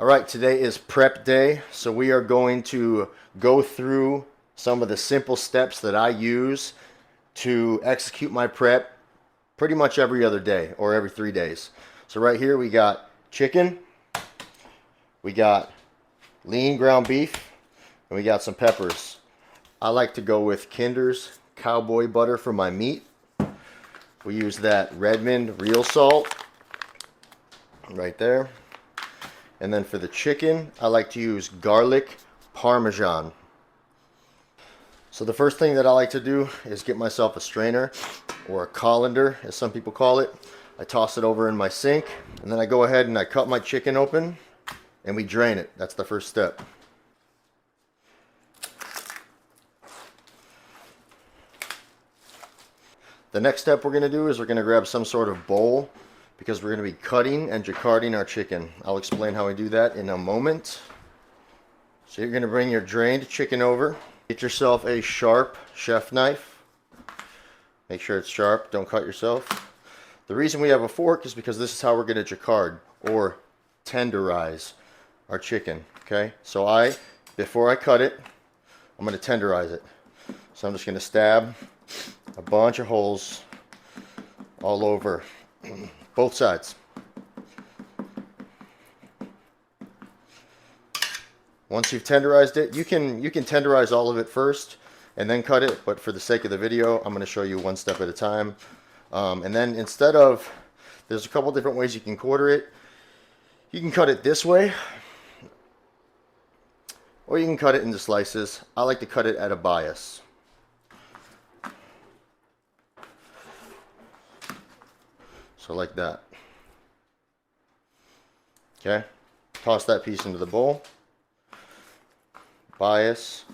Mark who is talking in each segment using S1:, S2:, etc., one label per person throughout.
S1: All right, today is prep day, so we are going to go through some of the simple steps that I use to execute my prep pretty much every other day or every 3 days. So right here we got chicken, we got lean ground beef, and we got some peppers. I like to go with Kinder's cowboy butter for my meat. We use that Redmond real salt right there. And then for the chicken, I like to use garlic parmesan. So the first thing that I like to do is get myself a strainer, or a colander as some people call it. I toss it over in my sink, and then I go ahead and I cut my chicken open and we drain it. That's the first step. The next step we're going to do is we're going to grab some sort of bowl, because we're going to be cutting and jacquarding our chicken. I'll explain how we do that in a moment. So you're going to bring your drained chicken over. Get yourself a sharp chef knife. Make sure it's sharp, don't cut yourself. The reason we have a fork is because this is how we're going to jacquard or tenderize our chicken. Okay, so before I cut it, I'm going to tenderize it. So I'm just going to stab a bunch of holes all over both sides. Once you've tenderized it, you can tenderize all of it first and then cut it, but for the sake of the video, I'm going to show you one step at a time. And then there's a couple different ways you can quarter it. You can cut it this way, or you can cut it into slices. I like to cut it at a bias. So like that. Okay, toss that piece into the bowl. Bias.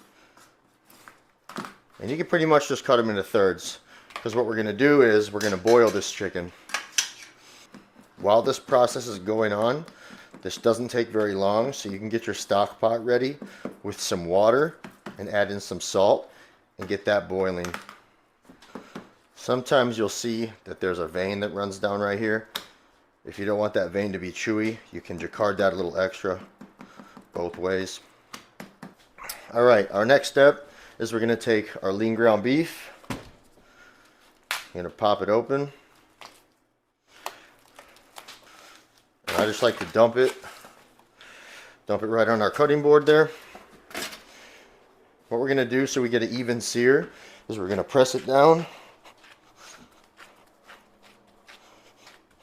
S1: And you can pretty much just cut them into thirds, because what we're going to do is we're going to boil this chicken. While this process is going on, this doesn't take very long, so you can get your stock pot ready with some water and add in some salt and get that boiling. Sometimes you'll see that there's a vein that runs down right here. If you don't want that vein to be chewy, you can jacquard that a little extra both ways. All right, our next step is we're going to take our lean ground beef. I'm going to pop it open. And I just like to dump it right on our cutting board there. What we're going to do so we get an even sear is we're going to press it down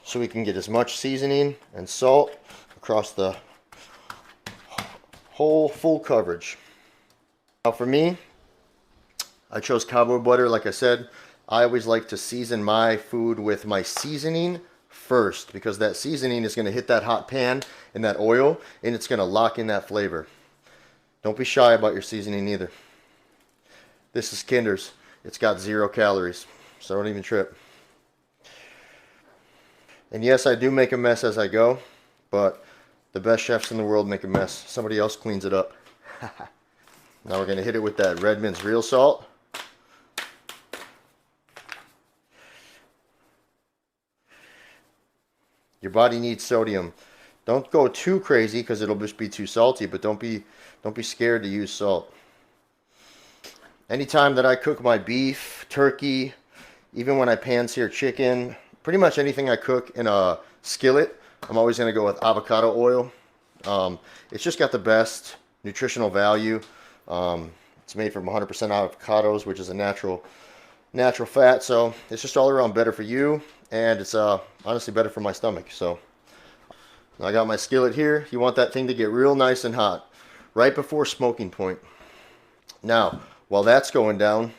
S1: so we can get as much seasoning and salt across the whole full coverage. Now for me, I chose cowboy butter. Like I said, I always like to season my food with my seasoning first, because that seasoning is going to hit that hot pan and that oil, and it's going to lock in that flavor. Don't be shy about your seasoning either. This is Kinder's. It's got 0 calories, so don't even trip. And yes, I do make a mess as I go, but the best chefs in the world make a mess. Somebody else cleans it up. Now we're going to hit it with that Redmond's real salt. Your body needs sodium. Don't go too crazy, because it'll just be too salty, but don't be scared to use salt. Anytime that I cook my beef, turkey, even when I pan-sear chicken, pretty much anything I cook in a skillet, I'm always going to go with avocado oil. It's just got the best nutritional value. It's made from 100% avocados, which is a natural fat, so it's just all around better for you, and it's honestly better for my stomach. So I got my skillet here. You want that thing to get real nice and hot right before smoking point. Now, while that's going down,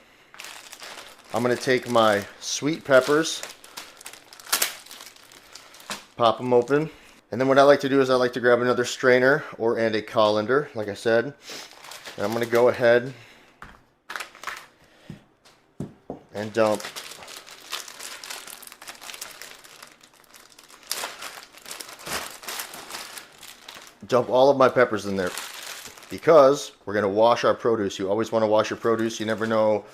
S1: I'm going to take my sweet peppers, pop them open, and then what I like to do is I like to grab another strainer and a colander, like I said, and I'm going to go ahead and dump all of my peppers in there, because we're going to wash our produce. You always want to wash your produce. You never know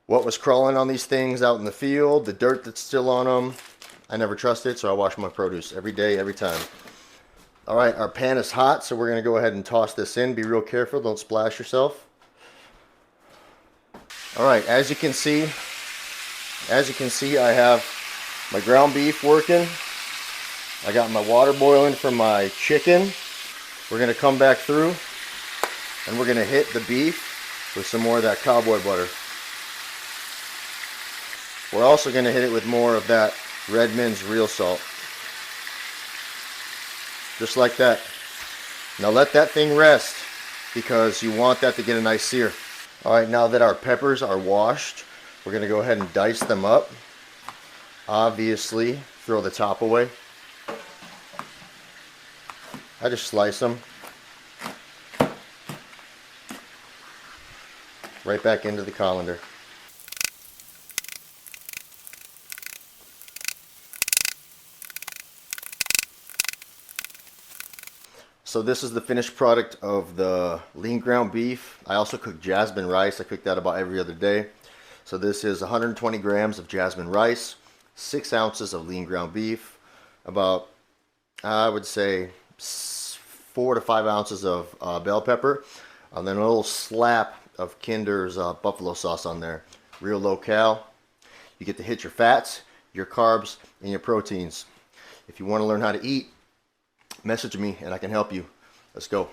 S1: what was crawling on these things out in the field, the dirt that's still on them. I never trust it, so I wash my produce every day, every time. All right, our pan is hot, so we're going to go ahead and toss this in. Be real careful, don't splash yourself. All right, as you can see, I have my ground beef working. I got my water boiling for my chicken. We're going to come back through and we're going to hit the beef with some more of that cowboy butter. We're also going to hit it with more of that Redmond's real salt. Just like that. Now let that thing rest because you want that to get a nice sear. Alright, now that our peppers are washed, we're going to go ahead and dice them up. Obviously, throw the top away. I just slice them right back into the colander. So this is the finished product of the lean ground beef. I also cook jasmine rice. I cook that about every other day. So this is 120 grams of jasmine rice, 6 ounces of lean ground beef, about, I would say, 4 to 5 ounces of bell pepper, and then a little slap of Kinder's buffalo sauce on there. Real low cal. You get to hit your fats, your carbs, and your proteins. If you want to learn how to eat, message me and I can help you. Let's go.